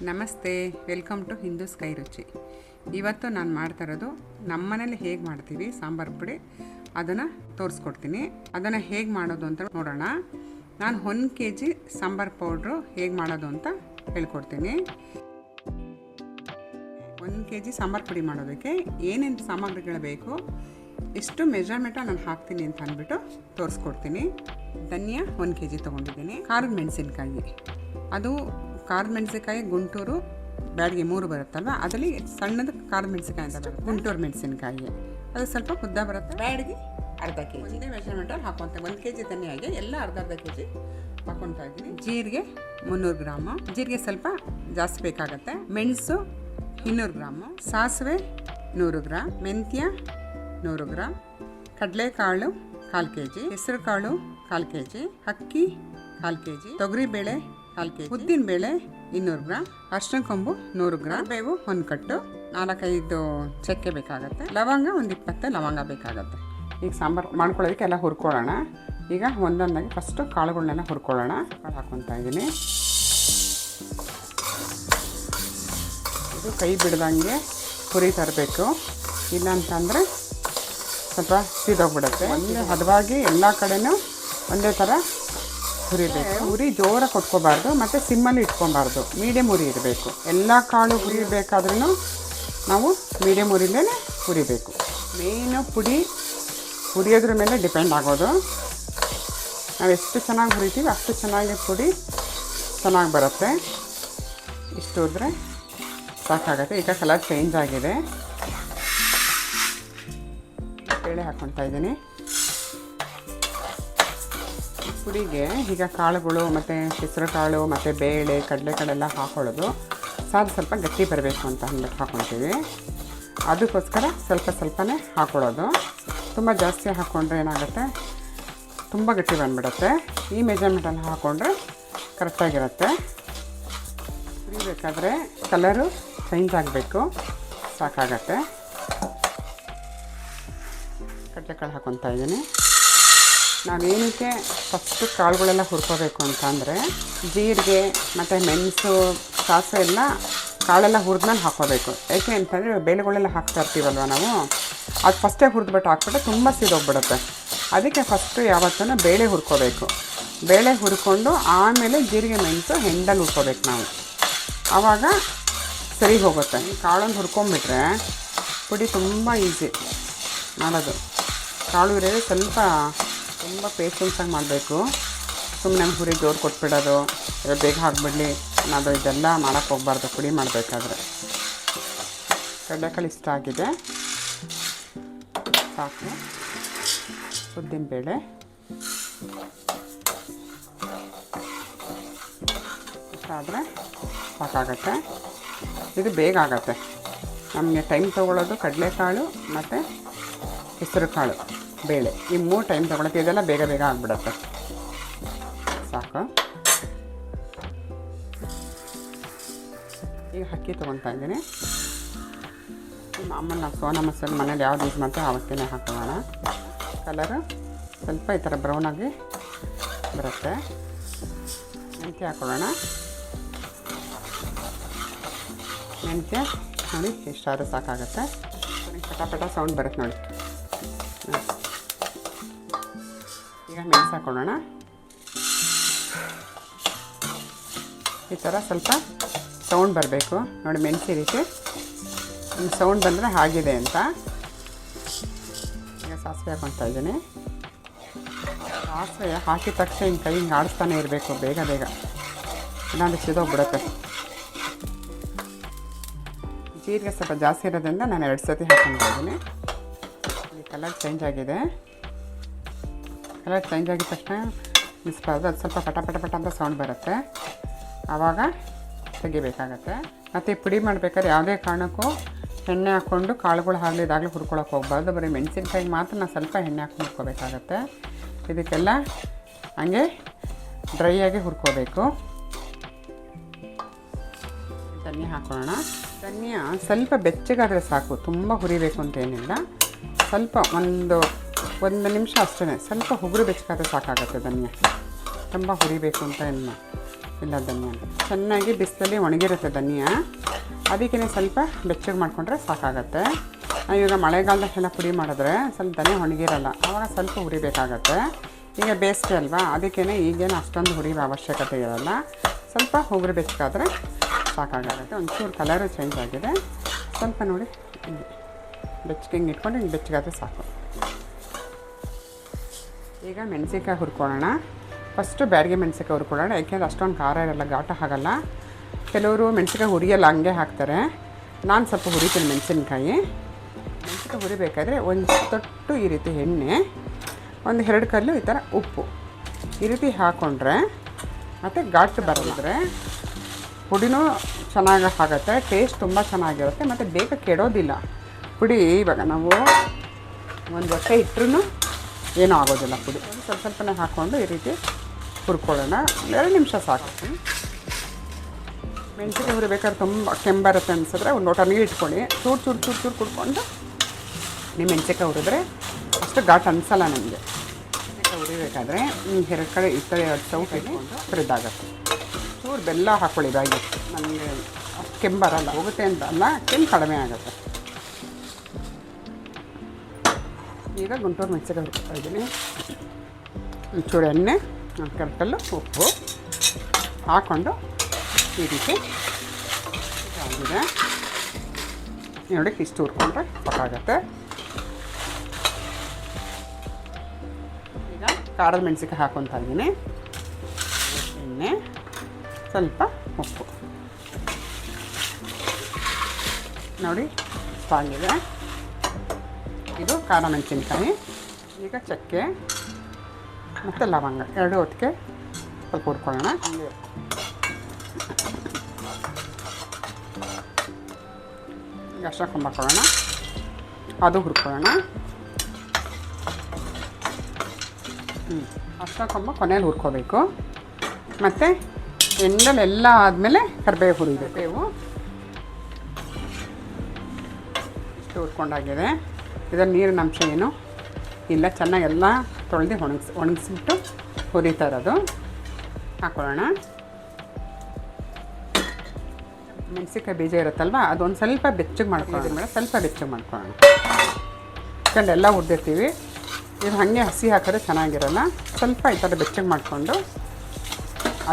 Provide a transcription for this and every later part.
ನಮಸ್ತೆ, welcome to Hindus ಕೈ ರುಚಿ. ಇವತ್ತು ನಾನು ಮಾಡ್ತಾ ಇರೋದು ನಮ್ಮ ಮನೇಲಿ ಹೇಗೆ ಮಾಡ್ತೀವಿ ಸಾಂಬಾರು ಪುಡಿ, ಅದನ್ನು ತೋರಿಸ್ಕೊಡ್ತೀನಿ. ಅದನ್ನು ಹೇಗೆ ಮಾಡೋದು ಅಂತ ನೋಡೋಣ. ನಾನು 1 kg ಸಾಂಬಾರು ಪೌಡ್ರು ಹೇಗೆ ಮಾಡೋದು ಅಂತ ಹೇಳ್ಕೊಡ್ತೀನಿ. 1 kg ಸಾಂಬಾರು ಪುಡಿ ಮಾಡೋದಕ್ಕೆ ಏನೇನು ಸಾಮಗ್ರಿಗಳು ಬೇಕು, ಎಷ್ಟು ಮೆಜರ್ಮೆಂಟ ನಾನು ಹಾಕ್ತೀನಿ ಅಂತ ಅಂದ್ಬಿಟ್ಟು ತೋರಿಸ್ಕೊಡ್ತೀನಿ. ಧನಿಯಾ 1 kg ತೊಗೊಂಡಿದ್ದೀನಿ. ಖಾರದ ಮೆಣಸಿನ್ಕಾಯಿ, ಅದು ಖಾರದ ಮೆಣಸಿನ್ಕಾಯಿ ಗುಂಟೂರು ಬ್ಯಾಡಿಗೆ 3 ಬರುತ್ತಲ್ವ, ಅದರಲ್ಲಿ ಸಣ್ಣದು ಖಾರದ ಮೆಣಸಿನ್ಕಾಯಿ ಅಂತ ಬರುತ್ತೆ. ಗುಂಟೂರು ಮೆಣಸಿನ್ಕಾಯಿ ಅದು ಸ್ವಲ್ಪ ಉದ್ದ ಬರುತ್ತೆ. ಬ್ಯಾಡಿಗೆ ಅರ್ಧ kg. ಒಂದೇ ಮೆಜರ್ಮೆಂಟಲ್ಲಿ ಹಾಕೊತ 1 kg ಧನಿಯಾಗೆ ಎಲ್ಲ ಅರ್ಧ kg ಹಾಕೊತಾ ಇದ್ದೀನಿ. ಜೀರಿಗೆ 300 ಗ್ರಾಮು, ಜೀರಿಗೆ ಸ್ವಲ್ಪ ಜಾಸ್ತಿ ಬೇಕಾಗತ್ತೆ. ಮೆಣಸು 200 ಗ್ರಾಮು, ಸಾಸಿವೆ 100 ಗ್ರಾಮ್, ಮೆಂತ್ಯ 100 ಗ್ರಾಮ್, ಕಡಲೆಕಾಳು 1/4 kg, ಹೆಸರು ಕಾಳು 1/4 kg, ಅಕ್ಕಿ 1/4 kg, ತೊಗರಿಬೇಳೆ 1/4 kg, ಉದ್ದಿನ ಬೇಳೆ 200 ಗ್ರಾಮ್, ಅರಿಶಿನ ಕೊಂಬು 100 ಗ್ರಾಮ್, ಬೇವು 1 ಕಟ್ಟು, 4-5 ಚಕ್ಕೆ ಬೇಕಾಗತ್ತೆ, ಲವಂಗ 20 ಲವಂಗ ಬೇಕಾಗತ್ತೆ. ಈಗ ಸಾಂಬಾರು ಮಾಡ್ಕೊಳ್ಳೋದಕ್ಕೆ ಎಲ್ಲ ಹುರ್ಕೊಳ್ಳೋಣ. ಈಗ ಒಂದೊಂದಾಗಿ ಫಸ್ಟು ಕಾಳುಗಳನ್ನೆಲ್ಲ ಹುರ್ಕೊಳ್ಳೋಣ. ಕಾಳು ಹಾಕ್ಕೊತಾ ಇದ್ದೀನಿ. ಇದು ಕೈ ಬಿಡ್ದಂಗೆ ಹುರಿ ತರಬೇಕು, ಇಲ್ಲ ಅಂತಂದರೆ ಸ್ವಲ್ಪ ಸೀದೋಗ್ಬಿಡುತ್ತೆ. ಒಂದೇ ಹದವಾಗಿ ಎಲ್ಲ ಕಡೆನೂ ಒಂದೇ ಥರ ಹುರಿಬೇಕು. ಉರಿ ಜೋರಾಗಿ ಕೊಟ್ಕೋಬಾರ್ದು ಮತ್ತು ಸಿಮ್ಮಲ್ಲಿ ಇಟ್ಕೊಬಾರ್ದು, ಮೀಡಿಯಮ್ ಉರಿ ಇರಬೇಕು. ಎಲ್ಲ ಕಾಳು ಹುರಿಬೇಕಾದ್ರೂ ನಾವು ಮೀಡಿಯಮ್ ಉರಿಲೇ ಹುರಿಬೇಕು. ಮೇಯ್ನು ಪುಡಿ ಹುರಿಯೋದ್ರ ಮೇಲೆ ಡಿಪೆಂಡ್ ಆಗೋದು. ನಾವು ಎಷ್ಟು ಚೆನ್ನಾಗಿ ಹುರಿತೀವಿ ಅಷ್ಟು ಚೆನ್ನಾಗಿ ಪುಡಿ ಚೆನ್ನಾಗಿ ಬರುತ್ತೆ. ಇಷ್ಟು ಹುರಿದ್ರೆ ಸಾಕಾಗುತ್ತೆ. ಈಗ ಕಲರ್ ಚೇಂಜ್ ಆಗಿದೆ. ಬೇಳೆ ಹಾಕ್ಕೊತಾ ಇದ್ದೀನಿ. ಪುಡಿಗೆ ಈಗ ಕಾಳುಗಳು ಮತ್ತು ಹೆಸರು ಕಾಳು ಮತ್ತು ಬೇಳೆ ಕಡಲೆಕಾಳೆಲ್ಲ ಹಾಕೊಳ್ಳೋದು ಸಾರು ಸ್ವಲ್ಪ ಗಟ್ಟಿ ಬರಬೇಕು ಅಂತ ಅಂದ್ಬಿಟ್ಟು ಹಾಕ್ಕೊತೀವಿ. ಅದಕ್ಕೋಸ್ಕರ ಸ್ವಲ್ಪನೇ ಹಾಕ್ಕೊಳ್ಳೋದು. ತುಂಬ ಜಾಸ್ತಿ ಹಾಕ್ಕೊಂಡ್ರೆ ಏನಾಗುತ್ತೆ, ತುಂಬ ಗಟ್ಟಿ ಬಂದುಬಿಡುತ್ತೆ. ಈ ಮೆಜರ್ಮೆಂಟಲ್ಲಿ ಹಾಕ್ಕೊಂಡ್ರೆ ಕರೆಕ್ಟಾಗಿರುತ್ತೆ. ಹುರಿಬೇಕಾದ್ರೆ ಕಲರು ಚೇಂಜ್ ಆಗಬೇಕು, ಸಾಕಾಗತ್ತೆ. ಕಡಲೆಕಾಳು ಹಾಕ್ಕೊತಾ ಇದ್ದೀನಿ. ನಾವೇನಕ್ಕೆ ಫಸ್ಟು ಕಾಳುಗಳೆಲ್ಲ ಹುರ್ಕೋಬೇಕು ಅಂತಂದರೆ, ಜೀರಿಗೆ ಮತ್ತು ಮೆಣಸು ಸಾಸಿವೆ ಎಲ್ಲ ಕಾಳೆಲ್ಲ ಹುರಿದ್ಮೇಲೆ ಹಾಕ್ಕೋಬೇಕು. ಯಾಕೆ ಅಂತಂದರೆ ಬೇಳೆಗಳೆಲ್ಲ ಹಾಕ್ತಾ ಇರ್ತೀವಲ್ವ ನಾವು, ಅದು ಫಸ್ಟೇ ಹುರಿದ್ಬಿಟ್ಟು ಹಾಕ್ಬಿಟ್ಟು ತುಂಬ ಸೀದೋಗ್ಬಿಡುತ್ತೆ. ಅದಕ್ಕೆ ಫಸ್ಟು ಯಾವತ್ತೂ ಬೇಳೆ ಹುರ್ಕೋಬೇಕು. ಬೇಳೆ ಹುರ್ಕೊಂಡು ಆಮೇಲೆ ಜೀರಿಗೆ ಮೆಣಸು ಹೆಂಡಲ್ಲಿ ಹುರ್ಕೋಬೇಕು ನಾವು, ಆವಾಗ ಸರಿ ಹೋಗುತ್ತೆ. ಈ ಕಾಳನ್ನು ಹುರ್ಕೊಂಬಿಟ್ರೆ ಪುಡಿ ತುಂಬ ಈಸಿ ಮಾಡೋದು. ಕಾಳು ಇರೋದು ತುಂಬ ಪೇಷನ್ಸಾಗಿ ಮಾಡಬೇಕು. ಸುಮ್ಮನೆ ಹುರಿ ಜೋರು ಕೊಟ್ಬಿಡೋದು, ಬೇಗ ಹಾಕ್ಬಿಡಲಿ ಅನ್ನೋದು ಇದೆಲ್ಲ ಮಾಡೋಕ್ಕೆ ಹೋಗ್ಬಾರ್ದು ಪುಡಿ ಮಾಡಬೇಕಾದ್ರೆ. ಕಡಲೆಕಾಳು ಇಷ್ಟ ಆಗಿದೆ, ಸಾಕು. ಉದ್ದಿನ ಬೇಳೆ ಇಷ್ಟ ಆದರೆ ಸಾಕಾಗತ್ತೆ. ಇದು ಬೇಗ ಆಗುತ್ತೆ. ನಮಗೆ ಟೈಮ್ ತೊಗೊಳ್ಳೋದು ಕಡಲೆಕಾಳು ಮತ್ತು ಹೆಸರು ಕಾಳು ಬೇಳೆ, ಈ 3 ಟೈಮ್ ತೊಗೊಳಕ್ಕೆ. ಇದೆಲ್ಲ ಬೇಗ ಆಗಿಬಿಡುತ್ತೆ, ಸಾಕು. ಈಗ ಅಕ್ಕಿ ತೊಗೊತಾ ಇದ್ದೀನಿ. ಮಾಮೂಲಿ ನಾವು ಸೋನಾ ಮಸಾಲೆ ಮನೇಲಿ ಯಾವ್ದು ಯೂಸ್ ಮಾಡ್ತೀವಿ ಆವತ್ತೇ ಹಾಕೊಳ್ಳೋಣ. ಕಲರು ಸ್ವಲ್ಪ ಈ ಥರ ಬ್ರೌನಾಗಿ ಬರುತ್ತೆ. ಮೆಂತ್ಯ ಹಾಕೊಳ್ಳೋಣ. ಮೆಂತ್ಯ ನೋಡಿ ಎಷ್ಟಾದರೂ ಸಾಕಾಗುತ್ತೆ. ಪಟ ಸೌಂಡ್ ಬರುತ್ತೆ ನೋಡಿ. ಈಗ ಮೆಣಸು ಹಾಕೊಳ್ಳೋಣ. ಈ ಥರ ಸ್ವಲ್ಪ ಸೌಂಡ್ ಬರಬೇಕು ನೋಡಿ. ಮೆಣಸು ಈ ರೀತಿ ಸೌಂಡ್ ಬಂದರೆ ಆಗಿದೆ ಅಂತ. ಈಗ ಸಾಸಿವೆ ಹಾಕ್ಕೊತಾ ಇದ್ದೀನಿ. ಸಾಸಿವೆ ಹಾಕಿದ ತಕ್ಷಣ ಹಿಂಗೆ ಕೈ ಹಿಂಗೆ ಆಡಿಸ್ತಾನೆ ಇರಬೇಕು, ಬೇಗ ಇಲ್ಲಾಂದರೆ ಸಿದೋಗ್ಬಿಡುತ್ತೆ. ಜೀರಿಗೆ ಸ್ವಲ್ಪ ಜಾಸ್ತಿ ಇರೋದ್ರಿಂದ ನಾನು 2 ಸತಿ ಹಾಕ್ಕೊತಾ ಇದ್ದೀನಿ. ಈ ಕಲರ್ ಚೇಂಜ್ ಆಗಿದೆ. ಕಲರ್ ಚೇಂಜ್ ಆಗಿದ ತಕ್ಷಣ ಮಿಸ್ಬಾರ್ದು, ಅದು ಸ್ವಲ್ಪ ಪಟ ಅಂತ ಸೌಂಡ್ ಬರುತ್ತೆ, ಆವಾಗ ತೆಗಿಬೇಕಾಗತ್ತೆ. ಮತ್ತು ಪುಡಿ ಮಾಡಬೇಕಾದ್ರೆ ಯಾವುದೇ ಕಾರಣಕ್ಕೂ ಎಣ್ಣೆ ಹಾಕ್ಕೊಂಡು ಕಾಳುಗಳು ಹಾಲಿದಾಗಲೂ ಹುರ್ಕೊಳಕ್ಕೆ ಹೋಗ್ಬಾರ್ದು. ಬರೀ ಮೆಣಸಿನ್ಕಾಯಿಗೆ ಮಾತ್ರ ನಾವು ಸ್ವಲ್ಪ ಎಣ್ಣೆ ಹಾಕಿ ಹುರ್ಕೋಬೇಕಾಗತ್ತೆ. ಇದಕ್ಕೆಲ್ಲ ಹಂಗೆ ಡ್ರೈ ಆಗಿ ಹುರ್ಕೋಬೇಕು. ಧನಿಯಾ ಹಾಕೊಳ್ಳೋಣ. ಧನಿಯಾ ಸ್ವಲ್ಪ ಬೆಚ್ಚಗಾದರೆ ಸಾಕು, ತುಂಬ ಹುರಿಬೇಕು ಅಂತೇನಿಲ್ಲ. ಸ್ವಲ್ಪ ಒಂದು ನಿಮಿಷ ಅಷ್ಟೇ, ಸ್ವಲ್ಪ ಉಗುರು ಬೆಚ್ಚಗಾದರೆ ಸಾಕಾಗುತ್ತೆ. ಧನಿಯಾ ತುಂಬ ಹುರಿಬೇಕು ಅಂತ ಇಲ್ಲ. ಇಲ್ಲ ಧನಿಯಾ ಚೆನ್ನಾಗಿ ಬಿಸಿಲಲ್ಲಿ ಒಣಗಿರುತ್ತೆ ಧನಿಯಾ, ಅದಕ್ಕೇ ಸ್ವಲ್ಪ ಬೆಚ್ಚಗೆ ಮಾಡಿಕೊಂಡ್ರೆ ಸಾಕಾಗತ್ತೆ. ನಾವೀಗ ಮಳೆಗಾಲದಲ್ಲೆಲ್ಲ ಪುಡಿ ಮಾಡಿದ್ರೆ ಸ್ವಲ್ಪ ಧನಿಯಾ ಒಣಗಿರಲ್ಲ, ಆವಾಗ ಸ್ವಲ್ಪ ಹುರಿಬೇಕಾಗತ್ತೆ. ಈಗ ಬೇಸಿಗೆ ಅಲ್ವಾ, ಅದಕ್ಕೇ ಈಗೇನು ಅಷ್ಟೊಂದು ಹುರಿಯೋ ಅವಶ್ಯಕತೆ ಇರೋಲ್ಲ, ಸ್ವಲ್ಪ ಉಗುರು ಬೆಚ್ಚಗಾದರೆ ಸಾಕಾಗುತ್ತೆ. ಒಂಚೂರು ಕಲರು ಚೇಂಜ್ ಆಗಿದೆ, ಸ್ವಲ್ಪ ನೋಡಿ ಹಿಂಗೆ ಬೆಚ್ಚಗೆ ಹಿಂಗೆ ಇಟ್ಕೊಂಡು ಹಿಂಗೆ ಬೆಚ್ಚಗಾದರೆ ಸಾಕು. ಈಗ ಮೆಣಸಿನ್ಕಾಯಿ ಹುರ್ಕೊಳ್ಳೋಣ. ಫಸ್ಟು ಬ್ಯಾಡಗಿ ಮೆಣಸಿನ್ಕಾಯಿ ಹುರ್ಕೊಳ್ಳೋಣ, ಯಾಕೆಂದರೆ ಅಷ್ಟೊಂದು ಖಾರ ಇರಲ್ಲ, ಘಾಟ ಆಗಲ್ಲ. ಕೆಲವರು ಮೆಣಸಿನ್ಕಾಯಿ ಹುರಿಯಲ್ಲ, ಹಂಗೆ ಹಾಕ್ತಾರೆ. ನಾನು ಸ್ವಲ್ಪ ಹುರಿತೀನಿ ಮೆಣಸಿನ್ಕಾಯಿ ಹುರಿಬೇಕಾದ್ರೆ ಒಂದು ತೊಟ್ಟು ಈ ರೀತಿ ಎಣ್ಣೆ, ಒಂದು 2 ಕಲ್ಲು ಈ ಥರ ಉಪ್ಪು ಈ ರೀತಿ ಹಾಕ್ಕೊಂಡ್ರೆ ಮತ್ತು ಘಾಟು ಬರಲಿದ್ರೆ ಪುಡಿನೂ ಚೆನ್ನಾಗಿ ಆಗುತ್ತೆ, ಟೇಸ್ಟ್ ತುಂಬ ಚೆನ್ನಾಗಿರುತ್ತೆ ಮತ್ತು ಬೇಗ ಕೆಡೋದಿಲ್ಲ ಪುಡಿ. ಇವಾಗ ನಾವು 1 ವರ್ಷ ಇಟ್ಟರೂ ಏನೂ ಆಗೋದಿಲ್ಲ ಪುಡಿ. ಸ್ವಲ್ಪನೇ ಹಾಕ್ಕೊಂಡು ಈ ರೀತಿ ಹುರ್ಕೊಳ್ಳೋಣ, 2 ನಿಮಿಷ ಸಾಕು. ಮೆಣಸಿನ್ಕಾಯಿ ಹುರಿಬೇಕಾದ್ರೆ ತುಂಬ ಕೆಂಬರುತ್ತೆ ಅನಿಸಿದ್ರೆ ಒಂದು ಲೋಟ ನೀರು ಇಟ್ಕೊಳ್ಳಿ, ಚೂರು ಕುಡ್ಕೊಂಡು ನೀವು ಮೆಣಸಿನ್ಕಾಯಿ ಹುರಿದ್ರೆ ಅಷ್ಟು ಘಾಟ್ ಅನಿಸಲ್ಲ ನನಗೆ. ಮೆಣಸಿನ್ಕಾಯಿ ಹುರಿಬೇಕಾದ್ರೆ 2 ಕಡೆ ಈ ಥರ 2 ಸೌಟಿಗೆ ಹುರಿದಾಗತ್ತೆ. ಚೂರು ಬೆಲ್ಲ ಹಾಕ್ಕೊಳ್ಳಿ ಬಾಯಿಗೆ, ನನಗೆ ಅಷ್ಟು ಕೆಂಬರಲ್ಲ, ಹೋಗುತ್ತೆ ಅಂತ ಅಲ್ಲ, ಕೆಂಪು ಕಡಿಮೆ ಆಗುತ್ತೆ. ಈಗ ಗುಂಟೂರು ಮೆಣಸಿನ್ಕಾಯಿ ಹುರ್ಕೊತಾ ಇದ್ದೀನಿ. ಒಂಚೂರು ಎಣ್ಣೆ, 2 ಕಲ್ಲು ಉಪ್ಪು ಹಾಕ್ಕೊಂಡು ಈ ರೀತಿ ಆಗಿದೆ ನೋಡಿ, ಇಷ್ಟು ಹುರ್ಕೊಂಡ್ರೆ ಸಾಕಾಗತ್ತೆ. ಈಗ ಖಾರದ ಮೆಣಸಿನ್ಕಾಯಿ ಹಾಕ್ಕೊತಾ ಇದ್ದೀನಿ. ಎಣ್ಣೆ, ಸ್ವಲ್ಪ ಉಪ್ಪು ನೋಡಿ ಆಗಿದೆ. ಇದು ಖಾರ ಮೆಣಸಿನ್ಕಾಯಿ. ಈಗ ಚಕ್ಕೆ ಮತ್ತು ಲವಂಗ 2 ಹೊತ್ತಿಗೆ ಸ್ವಲ್ಪ ಹುರ್ಕೊಳ್ಳೋಣ. ಈಗ ಅರ್ಶಿನ ಕೊಂಬ ಹಾಕೊಳ್ಳೋಣ, ಅದು ಹುರ್ಕೊಳ್ಳೋಣ. ಅರ್ಶಿನ ಕೊಂಬ ಕೊನೆಯಲ್ಲಿ ಹುರ್ಕೋಬೇಕು. ಮತ್ತು ಎಣ್ಣೆಲೆಲ್ಲ ಆದಮೇಲೆ ಕರಿಬೇವು ಹುರಿಬೇವು. ಇಷ್ಟು ಹುರ್ಕೊಂಡಾಗಿದೆ. ಇದರಲ್ಲಿ ನೀರಿನ ಅಂಶ ಏನು ಇಲ್ಲ, ಚೆನ್ನಾಗೆಲ್ಲ ತೊಳೆದು ಒಣಗಿಸ್ಬಿಟ್ಟು ಹುರಿತಾ ಇರೋದು. ಹಾಕ್ಕೊಳ್ಳೋಣ. ಮೆಣಸಿನ್ಕಾಯಿ ಬೀಜ ಇರುತ್ತಲ್ವ, ಅದೊಂದು ಸ್ವಲ್ಪ ಬೆಚ್ಚಗೆ ಮಾಡ್ಕೊಳ್ಳೋದ್ರ ಮೇಲೆ ಸ್ವಲ್ಪ ಬೆಚ್ಚಗೆ ಮಾಡ್ಕೊಳ್ಳೋಣ. ಯಾಕಂದ್ರೆ ಎಲ್ಲ ಹುರಿದಿರ್ತೀವಿ, ಇದು ಹಾಗೆ ಹಸಿ ಹಾಕಿದ್ರೆ ಚೆನ್ನಾಗಿರಲ್ಲ. ಸ್ವಲ್ಪ ಈ ಥರ ಬೆಚ್ಚಗೆ ಮಾಡಿಕೊಂಡು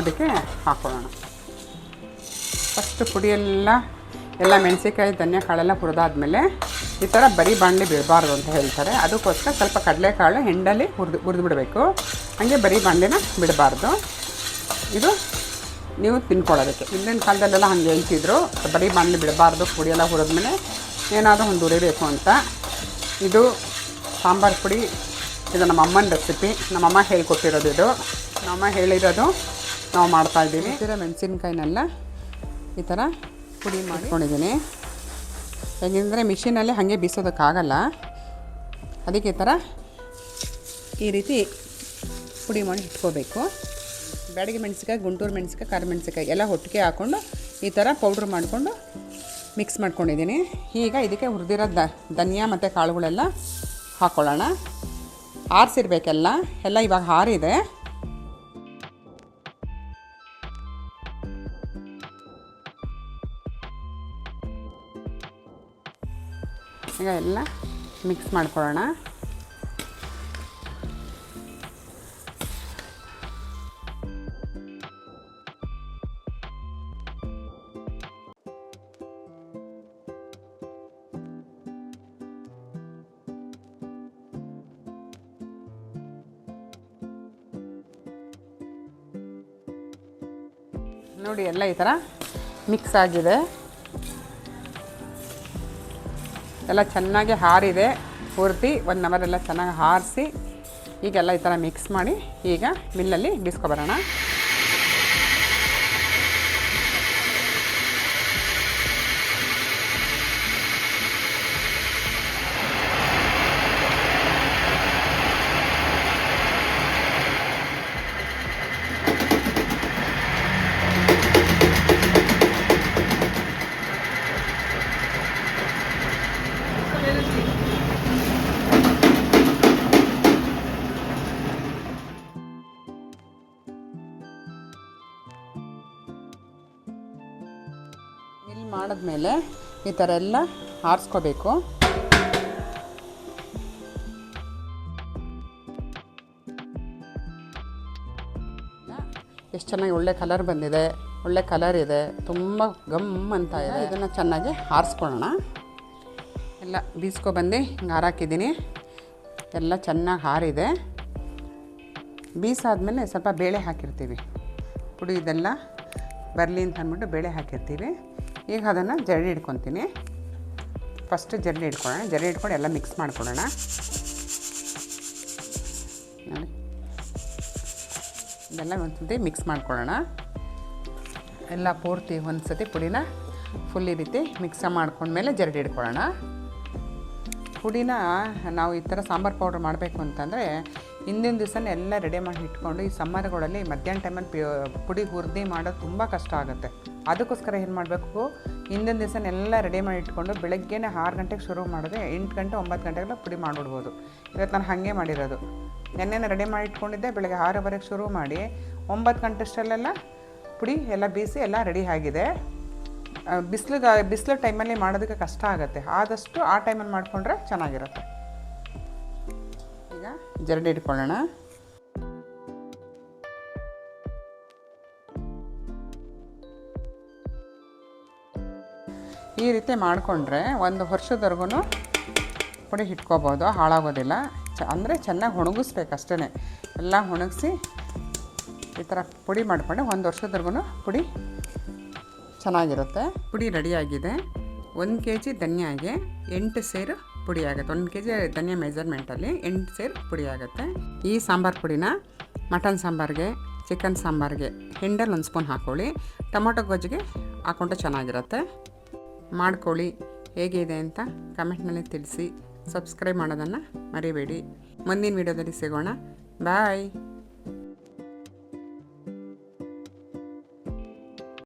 ಅದಕ್ಕೆ ಹಾಕ್ಕೊಳ್ಳೋಣ. ಫಸ್ಟು ಪುಡಿಯೆಲ್ಲ ಮೆಣಸಿನ್ಕಾಯಿ ಧನಿಯಾ ಕಾಳೆಲ್ಲ ಹುರಿದಾದ್ಮೇಲೆ ಈ ಥರ ಬರೀ ಬಾಣಲಿ ಬಿಡಬಾರ್ದು ಅಂತ ಹೇಳ್ತಾರೆ. ಅದಕ್ಕೋಸ್ಕರ ಸ್ವಲ್ಪ ಕಡಲೆಕಾಳು ಹೆಂಡಲ್ಲಿ ಹುರಿದು ಬಿಡಬೇಕು, ಹಾಗೆ ಬರೀ ಬಾಣಲಿನ ಬಿಡಬಾರ್ದು. ಇದು ನೀವು ತಿನ್ಕೊಳ್ಳೋದಕ್ಕೆ. ಹಿಂದಿನ ಕಾಲದಲ್ಲೆಲ್ಲ ಹಾಗೆ ಹೇಳ್ತಿದ್ರು, ಬರೀ ಬಾಣಲಿ ಬಿಡಬಾರ್ದು, ಪುಡಿಯೆಲ್ಲ ಹುರಿದ್ಮೇಲೆ ಏನಾದರೂ ಒಂದು ಉರಿಬೇಕು ಅಂತ. ಇದು ಸಾಂಬಾರು ಪುಡಿ, ಇದು ನಮ್ಮ ಅಮ್ಮನ ರೆಸಿಪಿ, ನಮ್ಮಮ್ಮ ಹೇಳ್ಕೊಟ್ಟಿರೋದು. ಇದು ನಮ್ಮಮ್ಮ ಹೇಳಿರೋದು ನಾವು ಮಾಡ್ತಾಯಿದ್ದೀವಿ. ಮೆಣಸಿನ್ಕಾಯಿನೆಲ್ಲ ಈ ಥರ ಪುಡಿ ಮಾಡ್ಕೊಂಡಿದ್ದೀನಿ. ಹೇಗೆಂದರೆ ಮಿಷಿನಲ್ಲಿ ಹಾಗೆ ಬೀಸೋದಕ್ಕಾಗಲ್ಲ, ಅದಕ್ಕೆ ಈ ಥರ ಈ ರೀತಿ ಪುಡಿ ಮಾಡಿ ಇಟ್ಕೋಬೇಕು. ಬ್ಯಾಡಗಿ ಮೆಣಸಿನ್ಕಾಯಿ, ಗುಂಟೂರು ಮೆಣಸಿನ್ಕಾಯಿ, ಖಾರ ಮೆಣಸಿನ್ಕಾಯಿ ಎಲ್ಲ ಒಟ್ಟಿಗೆ ಹಾಕ್ಕೊಂಡು ಈ ಥರ ಪೌಡ್ರ್ ಮಾಡಿಕೊಂಡು ಮಿಕ್ಸ್ ಮಾಡ್ಕೊಂಡಿದ್ದೀನಿ. ಈಗ ಇದಕ್ಕೆ ಹುರಿದಿರೋ ಧನಿಯಾ ಮತ್ತು ಕಾಳುಗಳೆಲ್ಲ ಹಾಕ್ಕೊಳ್ಳೋಣ. ಆರಿಸಿರ್ಬೇಕೆಲ್ಲ, ಎಲ್ಲ ಇವಾಗ ಆರಿದೆ. ಈಗ ಎಲ್ಲ ಮಿಕ್ಸ್ ಮಾಡ್ಕೊಳ್ಳೋಣ. ನೋಡಿ ಎಲ್ಲ ಈ ಥರ ಮಿಕ್ಸ್ ಆಗಿದೆ, ಎಲ್ಲ ಚೆನ್ನಾಗಿ ಹಾರಿದೆ. ಹುರಿದು 1 ಅವರ್ ಎಲ್ಲ ಚೆನ್ನಾಗಿ ಹಾರಿಸಿ ಈಗೆಲ್ಲ ಈ ಥರ ಮಿಕ್ಸ್ ಮಾಡಿ ಈಗ ಮಿಲ್ಲಲ್ಲಿ ಬೀಸ್ಕೊಬರೋಣ. ಮಿಲ್ ಮಾಡಿದ್ಮೇಲೆ ಈ ಥರ ಎಲ್ಲ ಆರಿಸ್ಕೋಬೇಕು. ಎಷ್ಟು ಚೆನ್ನಾಗಿ ಒಳ್ಳೆ ಕಲರ್ ಬಂದಿದೆ, ಒಳ್ಳೆ ಕಲರ್ ಇದೆ, ತುಂಬ ಗಮ್ ಅಂತ ಇದೆ. ಇದನ್ನು ಚೆನ್ನಾಗಿ ಆರಿಸ್ಕೊಳ್ಳೋಣ. ಎಲ್ಲ ಬೀಸ್ಕೊಬಂದು ಹಿಂಗೆ ಹಾರಾಕಿದ್ದೀನಿ. ಎಲ್ಲ ಚೆನ್ನಾಗಿ ಹಾರಿದೆ. ಬೀಸಾದ್ಮೇಲೆ ಸ್ವಲ್ಪ ಬೇಳೆ ಹಾಕಿರ್ತೀವಿ, ಪುಡಿ ಇದೆಲ್ಲ ಬರಲಿ ಅಂತ ಅಂದ್ಬಿಟ್ಟು ಬೇಳೆ ಹಾಕಿರ್ತೀವಿ. ಈಗ ಅದನ್ನು ಜರಡಿ ಹಿಡ್ಕೊತೀನಿ. ಫಸ್ಟ್ ಜರಡಿ ಹಿಡ್ಕೊಳ್ಳೋಣ. ಜರಡಿ ಹಿಡ್ಕೊಂಡು ಎಲ್ಲ ಮಿಕ್ಸ್ ಮಾಡ್ಕೊಳ್ಳೋಣ. ನೋಡಿ, ಇದೆಲ್ಲ ಒಂದು ಸತಿ ಮಿಕ್ಸ್ ಮಾಡ್ಕೊಳ್ಳೋಣ. ಎಲ್ಲ ಪೂರ್ತಿ ಒಂದು ಸತಿ ಪುಡಿನ ಫುಲ್ ಈ ರೀತಿ ಮಿಕ್ಸ್ ಮಾಡ್ಕೊಂಡ್ಮೇಲೆ ಜರಡಿ ಹಿಡ್ಕೊಳ್ಳೋಣ. ಪುಡಿನ ನಾವು ಈ ಥರ ಸಾಂಬಾರು ಪೌಡ್ರ್ ಮಾಡಬೇಕು ಅಂತಂದರೆ ಹಿಂದಿನ ದಿವಸನೇ ಎಲ್ಲ ರೆಡಿ ಮಾಡಿ ಇಟ್ಕೊಂಡು, ಈ ಸಮ್ಮರ್ಗಳಲ್ಲಿ ಮಧ್ಯಾಹ್ನ ಟೈಮಲ್ಲಿ ಪುಡಿ ಹುರಿದು ಮಾಡೋದು ತುಂಬ ಕಷ್ಟ ಆಗುತ್ತೆ. ಅದಕ್ಕೋಸ್ಕರ ಏನು ಮಾಡಬೇಕು, ಹಿಂದಿನ ದಿವಸನೆಲ್ಲ ರೆಡಿ ಮಾಡಿ ಇಟ್ಕೊಂಡು ಬೆಳಗ್ಗೆನೇ 6 ಗಂಟೆಗೆ ಶುರು ಮಾಡಿದ್ರೆ 8 ಗಂಟೆ 9 ಗಂಟೆಗೆಲ್ಲ ಪುಡಿ ಮಾಡಿಬಿಡ್ಬೋದು. ಇವತ್ತು ನಾನು ಹಾಗೆ ಮಾಡಿರೋದು. ನೆನ್ನೆನ ರೆಡಿ ಮಾಡಿ ಇಟ್ಕೊಂಡಿದ್ದೆ, ಬೆಳಗ್ಗೆ 6:15ಗೆ ಶುರು ಮಾಡಿ 9 ಗಂಟೆ ಅಷ್ಟರಲ್ಲೆಲ್ಲ ಪುಡಿ ಎಲ್ಲ ಬೀಸಿ ಎಲ್ಲ ರೆಡಿ ಆಗಿದೆ. ಬಿಸಿಲು ಟೈಮಲ್ಲಿ ಮಾಡೋದಕ್ಕೆ ಕಷ್ಟ ಆಗುತ್ತೆ. ಆದಷ್ಟು ಆ ಟೈಮಲ್ಲಿ ಮಾಡಿಕೊಂಡ್ರೆ ಚೆನ್ನಾಗಿರುತ್ತೆ. ಈಗ ಜರಡಿ ಇಟ್ಕೊಳ್ಳೋಣ. ಈ ರೀತಿ ಮಾಡಿಕೊಂಡ್ರೆ ಒಂದು ವರ್ಷದವರೆಗೂ ಪುಡಿ ಇಟ್ಕೋಬೋದು, ಹಾಳಾಗೋದಿಲ್ಲ. ಅಂದರೆ ಚೆನ್ನಾಗಿ ಒಣಗಿಸ್ಬೇಕು ಅಷ್ಟೇ. ಎಲ್ಲ ಒಣಗಿಸಿ ಈ ಥರ ಪುಡಿ ಮಾಡಿಕೊಂಡ್ರೆ ಒಂದು ವರ್ಷದವರೆಗೂ ಪುಡಿ ಚೆನ್ನಾಗಿರುತ್ತೆ. ಪುಡಿ ರೆಡಿಯಾಗಿದೆ. 1 kg ಧನಿಯಾಗೆ 8 ಸೇರು ಪುಡಿ ಆಗುತ್ತೆ. 1 kg ಧನಿಯಾ ಮೆಜರ್ಮೆಂಟಲ್ಲಿ 8 ಸೇರು ಪುಡಿ ಆಗುತ್ತೆ. ಈ ಸಾಂಬಾರು ಪುಡಿನ ಮಟನ್ ಸಾಂಬಾರಿಗೆ, ಚಿಕನ್ ಸಾಂಬಾರಿಗೆ ಹಿಂಡಲ್ಲಿ 1 ಸ್ಪೂನ್ ಹಾಕ್ಕೊಳ್ಳಿ. ಟೊಮೊಟೊ ಗೊಜ್ಜಿಗೆ ಹಾಕ್ಕೊಂಡ್ರೆ ಚೆನ್ನಾಗಿರುತ್ತೆ. ಮಾಡ್ಕೊಳ್ಳಿ. ಹೇಗಿದೆ ಅಂತ ಕಮೆಂಟ್ನಲ್ಲಿ ತಿಳಿಸಿ. ಸಬ್ಸ್ಕ್ರೈಬ್ ಮಾಡೋದನ್ನು ಮರಿಬೇಡಿ. ಮುಂದಿನ ವೀಡಿಯೋದಲ್ಲಿ ಸಿಗೋಣ. ಬಾಯ್.